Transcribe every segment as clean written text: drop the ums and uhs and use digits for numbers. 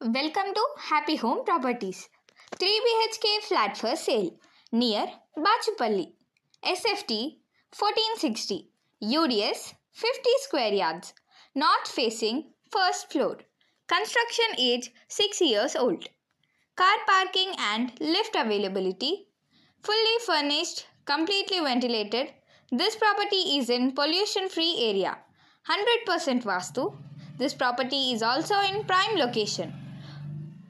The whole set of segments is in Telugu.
Welcome to Happy Home Properties. 3 BHK flat for sale near Bachupalli. SFT 1460. UDS 50 square yards. North facing first floor. Construction age 6 years old. Car parking and lift availability. Fully furnished, completely ventilated. This property is in pollution free area. 100% Vastu. This property is also in prime location.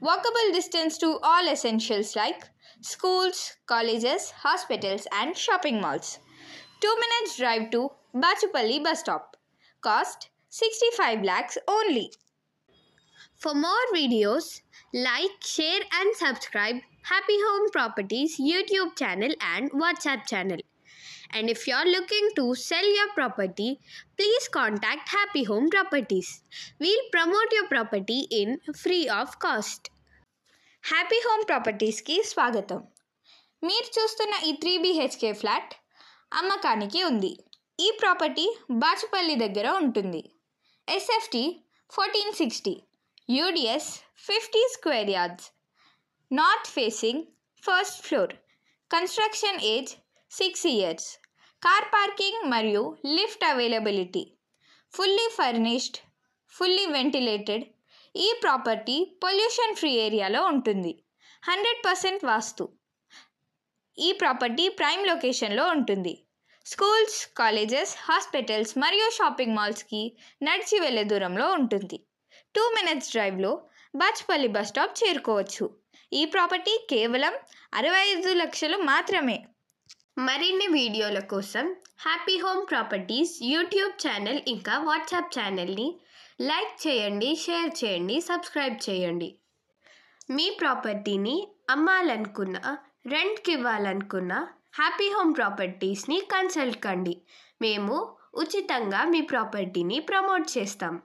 Walkable distance to all essentials like schools, colleges, hospitals and shopping malls. 2 minutes drive to Bachupalli bus stop. Cost 65 lakhs only. For more videos, like, share and subscribe Happy Home Properties YouTube channel and WhatsApp channel. And if you're looking to sell your property, please contact Happy Home Properties. We'll promote your property in free of cost. Happy home ప్రాపర్టీస్కి స్వాగతం. మీరు చూస్తున్న ఈ 3 BHK ఫ్లాట్ అమ్మకానికి ఉంది. ఈ ప్రాపర్టీ బాచుపల్లి దగ్గర ఉంటుంది. SFT 1460. UDS 50 square yards. North facing first floor. Construction age 6 years. Car parking మరియు lift availability. Fully furnished, fully ventilated. ఈ ప్రాపర్టీ పొల్యూషన్ ఫ్రీ ఏరియాలో ఉంటుంది. 100% వాస్తు. ఈ ప్రాపర్టీ ప్రైమ్ లొకేషన్లో ఉంటుంది. స్కూల్స్, కాలేజెస్, హాస్పిటల్స్ మరియు షాపింగ్ మాల్స్కి నడిచి వెళ్ళే దూరంలో ఉంటుంది. 2 minutes డ్రైవ్లో బాచుపల్లి బస్ స్టాప్ చేరుకోవచ్చు. ఈ ప్రాపర్టీ కేవలం 65 లక్షలు మాత్రమే. మరిన్ని వీడియోల కోసం happy home properties YouTube channel ఇంకా వాట్సాప్ ఛానల్ని లైక్ చేయండి, షేర్ చేయండి, సబ్స్క్రైబ్ చేయండి. మీ ప్రాపర్టీని అమ్మాలనుకున్నా, రెంట్కి ఇవ్వాలనుకున్నా హ్యాపీ హోమ్ ప్రాపర్టీస్ని కన్సల్ట్ కండి. మేము ఉచితంగా మీ ప్రాపర్టీని ప్రమోట్ చేస్తాం.